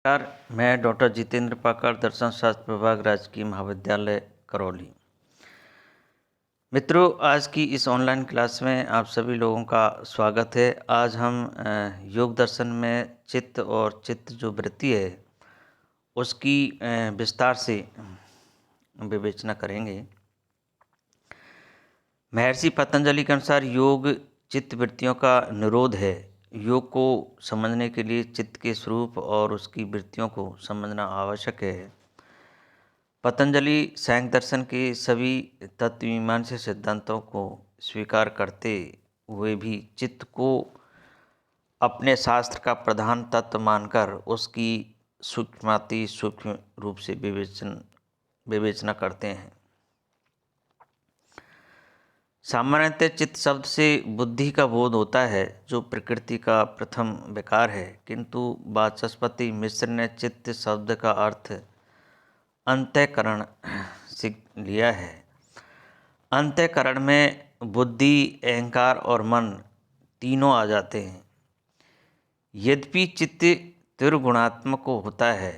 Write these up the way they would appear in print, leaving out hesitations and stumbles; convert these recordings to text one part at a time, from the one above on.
नमस्कार, मैं डॉक्टर जितेंद्र पाकड़, दर्शन शास्त्र विभाग, राजकीय महाविद्यालय करौली। मित्रों, आज की इस ऑनलाइन क्लास में आप सभी लोगों का स्वागत है। आज हम योग दर्शन में चित्त और चित्त जो वृत्ति है उसकी विस्तार से विवेचना करेंगे। महर्षि पतंजलि के अनुसार योग चित्त वृत्तियों का निरोध है। योग को समझने के लिए चित्त के स्वरूप और उसकी वृत्तियों को समझना आवश्यक है। पतंजलि सांख्य दर्शन के सभी तत्वमीमांसा सिद्धांतों को स्वीकार करते हुए भी चित्त को अपने शास्त्र का प्रधान तत्व मानकर उसकी सूक्ष्माति सूक्ष्म रूप से विवेचना करते हैं। सामान्यतः चित्त शब्द से बुद्धि का बोध होता है, जो प्रकृति का प्रथम विकार है, किंतु वाचस्पति मिश्र ने चित्त शब्द का अर्थ अंतःकरण से लिया है। अंतःकरण में बुद्धि, अहंकार और मन तीनों आ जाते हैं। यद्यपि चित्त त्रिगुणात्मक होता है,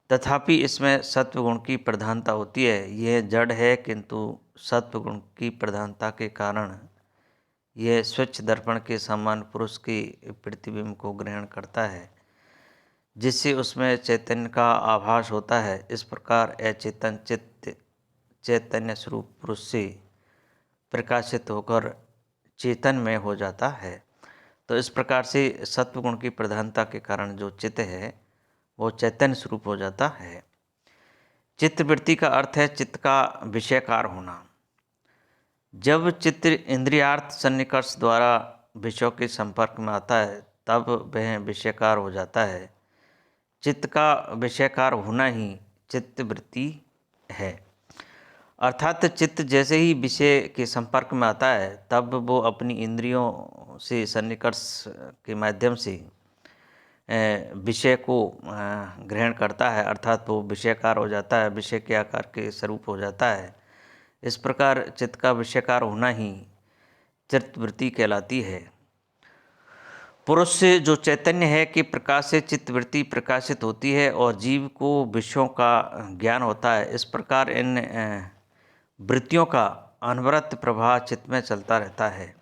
तथापि इसमें सत्वगुण की प्रधानता होती है। यह जड़ है, किंतु सत्वगुण की प्रधानता के कारण यह स्वच्छ दर्पण के समान पुरुष के प्रतिबिंब को ग्रहण करता है, जिससे उसमें चैतन्य का आभास होता है। इस प्रकार अचेतन चित्त चैतन्य स्वरूप पुरुष से प्रकाशित होकर चेतन में हो जाता है। तो इस प्रकार से सत्वगुण की प्रधानता के कारण जो चित्त है वो चैतन्य स्वरूप हो जाता है। चित्त वृत्ति का अर्थ है चित्त का विषयकार होना। जब चित्त इंद्रियार्थ सन्निकर्ष द्वारा विषयों के संपर्क में आता है, तब वह विषयकार हो जाता है। चित्त का विषयकार होना ही चित्त वृत्ति है। अर्थात चित्त जैसे ही विषय के संपर्क में आता है, तब वो अपनी इंद्रियों से सन्निकर्ष के माध्यम से विषय को ग्रहण करता है, अर्थात वो विषयकार हो जाता है, विषय के आकार के स्वरूप हो जाता है। इस प्रकार चित्त का विषयकार होना ही चित्तवृत्ति कहलाती है। पुरुष से जो चैतन्य है कि प्रकाश से चित्तवृत्ति प्रकाशित होती है और जीव को विषयों का ज्ञान होता है। इस प्रकार इन वृत्तियों का अनवरत प्रवाह चित्त में चलता रहता है।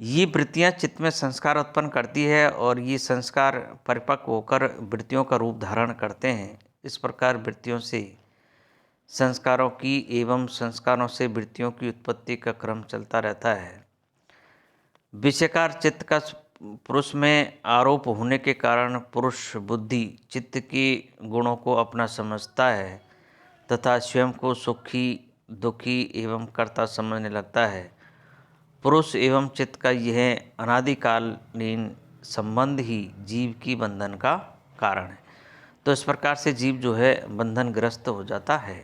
ये वृत्तियाँ चित्त में संस्कार उत्पन्न करती है और ये संस्कार परिपक्व होकर वृत्तियों का रूप धारण करते हैं। इस प्रकार वृत्तियों से संस्कारों की एवं संस्कारों से वृत्तियों की उत्पत्ति का क्रम चलता रहता है। विषयकार चित्त का पुरुष में आरोप होने के कारण पुरुष बुद्धि चित्त के गुणों को अपना समझता है तथा स्वयं को सुखी, दुखी एवं कर्ता समझने लगता है। पुरुष एवं चित्त का यह अनादिकालीन संबंध ही जीव की बंधन का कारण है। तो इस प्रकार से जीव जो है बंधनग्रस्त हो जाता है।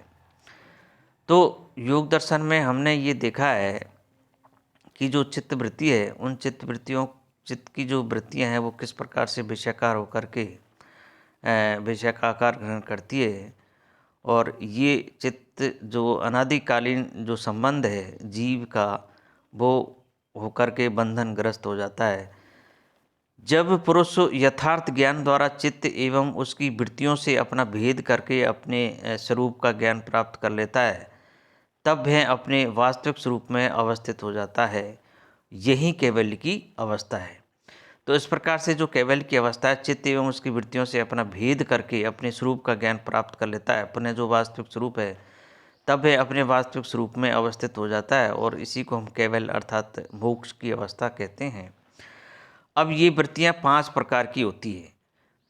तो योग दर्शन में हमने ये देखा है कि जो चित्त वृत्ति है, उन चित्त की जो वृत्तियां हैं वो किस प्रकार से विषयाकार होकर के विषय का आकार ग्रहण करती है। और ये चित्त जो अनादिकालीन जो संबंध है जीव का, वो होकर के बंधनग्रस्त हो जाता है। जब पुरुष यथार्थ ज्ञान द्वारा चित्त एवं उसकी वृत्तियों से अपना भेद करके अपने स्वरूप का ज्ञान प्राप्त कर लेता है, तब वह अपने वास्तविक स्वरूप में अवस्थित हो जाता है। यही कैवल्य की अवस्था है। तो इस प्रकार से जो कैवल्य की अवस्था है, चित्त एवं उसकी वृत्तियों से अपना भेद करके अपने स्वरूप का ज्ञान प्राप्त कर लेता है, अपने जो वास्तविक स्वरूप है, तब वह अपने वास्तविक स्वरूप में अवस्थित हो जाता है और इसी को हम कैवल्य अर्थात मोक्ष की अवस्था कहते हैं। अब ये वृत्तियाँ 5 प्रकार की होती है: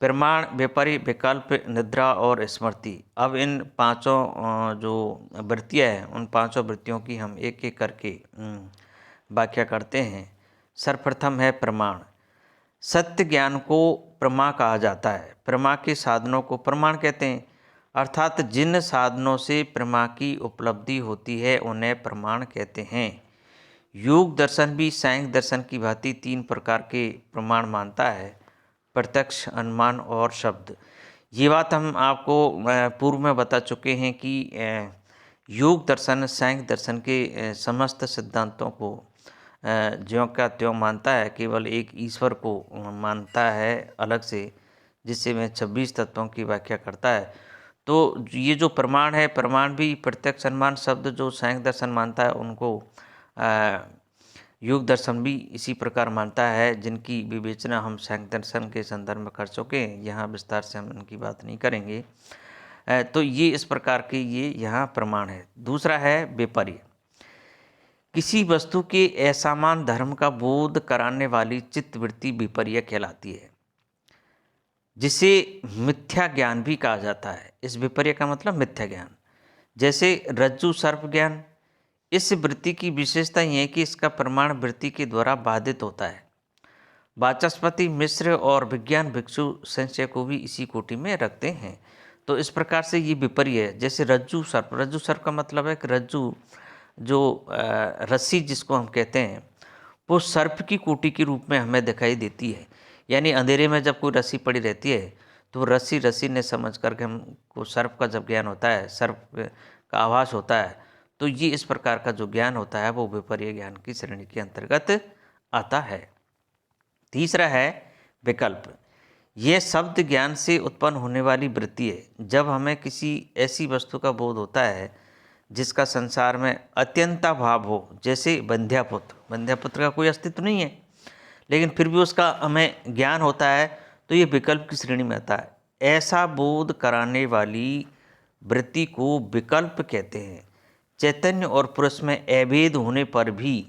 प्रमाण, विपर्य, विकल्प, निद्रा और स्मृति। अब इन पांचों जो वृत्तियाँ हैं, उन पांचों वृत्तियों की हम एक एक करके व्याख्या करते हैं। सर्वप्रथम है प्रमाण। सत्य ज्ञान को प्रमा कहा जाता है। प्रमा के साधनों को प्रमाण कहते हैं, अर्थात जिन साधनों से प्रमा की उपलब्धि होती है उन्हें प्रमाण कहते हैं। योग दर्शन भी सांख्य दर्शन की भांति 3 प्रकार के प्रमाण मानता है: प्रत्यक्ष, अनुमान और शब्द। ये बात हम आपको पूर्व में बता चुके हैं कि योग दर्शन सांख्य दर्शन के समस्त सिद्धांतों को ज्यों का त्यों मानता है, केवल एक ईश्वर को मानता है अलग से, जिससे वह 26 तत्वों की व्याख्या करता है। तो ये जो प्रमाण है, प्रमाण भी प्रत्यक्ष अनुमान शब्द जो सांख्य दर्शन मानता है उनको योग दर्शन भी इसी प्रकार मानता है, जिनकी विवेचना हम सांख्य दर्शन के संदर्भ में कर चुके हैं। यहाँ विस्तार से हम इनकी बात नहीं करेंगे। तो ये इस प्रकार के ये यहाँ प्रमाण है। दूसरा है विपर्य। किसी वस्तु के असमान धर्म का बोध कराने वाली चित्तवृत्ति विपर्य कहलाती है, जिसे मिथ्या ज्ञान भी कहा जाता है। इस विपर्य का मतलब मिथ्या ज्ञान। जैसे रज्जु सर्प ज्ञान, इस वृत्ति की विशेषता यह है कि इसका प्रमाण वृत्ति के द्वारा बाधित होता है। वाचस्पति मिश्र और विज्ञान भिक्षु संशय को भी इसी कोटि में रखते हैं। तो इस प्रकार से ये विपर्य है। जैसे रज्जु सर्प का मतलब है कि रज्जु जो रस्सी जिसको हम कहते हैं, वो सर्प की कोटि के रूप में हमें दिखाई देती है। यानी अंधेरे में जब कोई रस्सी पड़ी रहती है तो रस्सी ने समझ करके हमको सर्प का जब ज्ञान होता है, सर्प का आभास होता है, तो ये इस प्रकार का जो ज्ञान होता है वो विपर्य ज्ञान की श्रेणी के अंतर्गत आता है। तीसरा है विकल्प। यह शब्द ज्ञान से उत्पन्न होने वाली वृत्ति है। जब हमें किसी ऐसी वस्तु का बोध होता है जिसका संसार में अत्यंताभाव हो, जैसे बंध्यापुत्र का कोई अस्तित्व नहीं है, लेकिन फिर भी उसका हमें ज्ञान होता है, तो ये विकल्प की श्रेणी में आता है। ऐसा बोध कराने वाली वृत्ति को विकल्प कहते हैं। चैतन्य और पुरुष में अभेद होने पर भी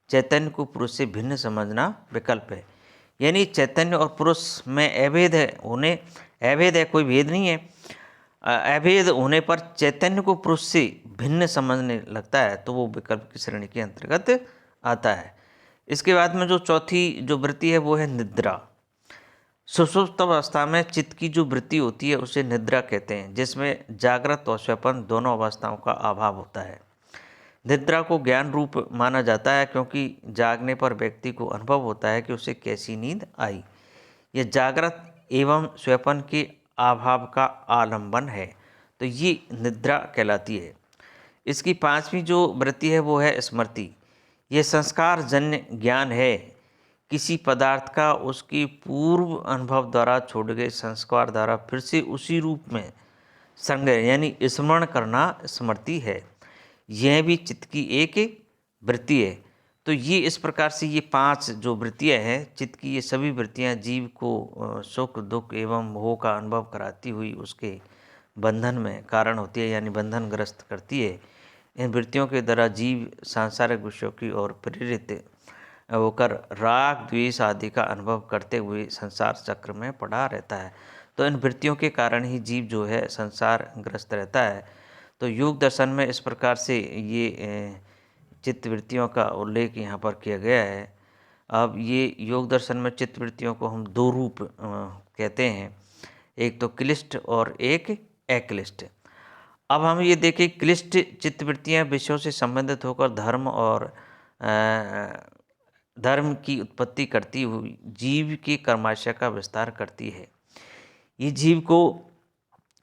चैतन्य को पुरुष से भिन्न समझना विकल्प है। यानी चैतन्य और पुरुष में अभेद है, कोई भेद नहीं है। अभेद होने पर चैतन्य को पुरुष से भिन्न समझने लगता है, तो वो विकल्प की श्रेणी के अंतर्गत आता है। इसके बाद में जो चौथी जो वृत्ति है वो है निद्रा। सुषुप्त अवस्था में चित्त की जो वृत्ति होती है उसे निद्रा कहते हैं, जिसमें जागृत और स्वप्न दोनों अवस्थाओं का अभाव होता है। निद्रा को ज्ञान रूप माना जाता है, क्योंकि जागने पर व्यक्ति को अनुभव होता है कि उसे कैसी नींद आई। यह जागृत एवं स्वप्न के अभाव का आलंबन है, तो ये निद्रा कहलाती है। इसकी पांचवी जो वृत्ति है वो है स्मृति। यह संस्कार जन्य ज्ञान है। किसी पदार्थ का उसके पूर्व अनुभव द्वारा छोड़े गए संस्कार द्वारा फिर से उसी रूप में संग्रह यानी स्मरण करना स्मृति है। यह भी चित्त की एक वृत्ति है। तो ये इस प्रकार से ये पांच जो वृत्तियां हैं चित्त की, ये सभी वृत्तियां जीव को सुख दुख एवं मोह का अनुभव कराती हुई उसके बंधन में कारण होती है, यानी बंधनग्रस्त करती है। इन वृत्तियों के द्वारा जीव सांसारिक विषयों की ओर प्रेरित होकर राग द्वेष आदि का अनुभव करते हुए संसार चक्र में पड़ा रहता है। तो इन वृत्तियों के कारण ही जीव जो है संसार ग्रस्त रहता है। तो योग दर्शन में इस प्रकार से ये चित्त वृत्तियों का उल्लेख यहाँ पर किया गया है। अब ये योग दर्शन में चित्त वृत्तियों को हम दो रूप कहते हैं, एक तो क्लिष्ट और एक अक्लिष्ट। अब हम ये देखें, क्लिष्ट चित्त वृत्तियाँ विषयों से संबंधित होकर धर्म की उत्पत्ति करती हुई जीव की कर्माशय का विस्तार करती है। ये जीव को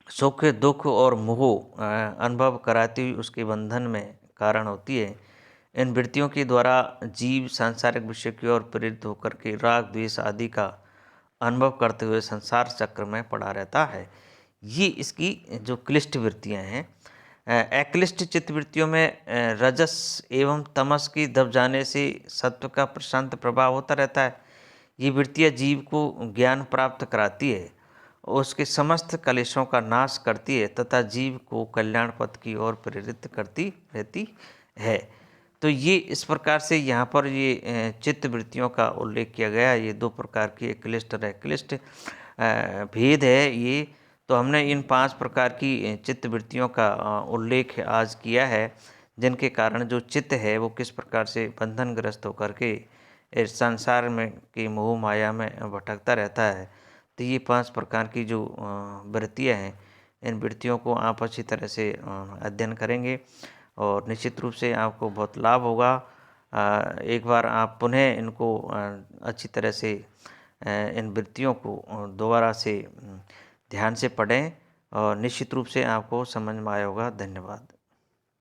सुख दुख और मोह अनुभव कराती हुई उसके बंधन में कारण होती है। इन वृत्तियों के द्वारा जीव सांसारिक विषय की ओर प्रेरित होकर के राग द्वेष आदि का अनुभव करते हुए संसार चक्र में पड़ा रहता है। ये इसकी जो क्लिष्ट वृत्तियाँ हैं। अक्लिष्ट चित्त वृत्तियों में रजस एवं तमस की दब जाने से सत्व का प्रशांत प्रभाव होता रहता है। ये वृत्तियाँ जीव को ज्ञान प्राप्त कराती है, उसके समस्त कलेशों का नाश करती है तथा जीव को कल्याण पथ की ओर प्रेरित करती रहती है। तो ये इस प्रकार से यहाँ पर ये चित्त वृत्तियों का उल्लेख किया गया। ये दो प्रकार की क्लिष्ट और अक्लिष्ट भेद है ये। तो हमने इन पांच प्रकार की चित्त वृत्तियों का उल्लेख आज किया है, जिनके कारण जो चित्त है वो किस प्रकार से बंधनग्रस्त होकर के इस संसार में की मोह माया में भटकता रहता है। तो ये पांच प्रकार की जो वृत्तियाँ हैं, इन वृत्तियों को आप अच्छी तरह से अध्ययन करेंगे और निश्चित रूप से आपको बहुत लाभ होगा। एक बार आप पुनः इनको अच्छी तरह से इन वृत्तियों को दोबारा से ध्यान से पढ़ें और निश्चित रूप से आपको समझ में आया होगा। धन्यवाद।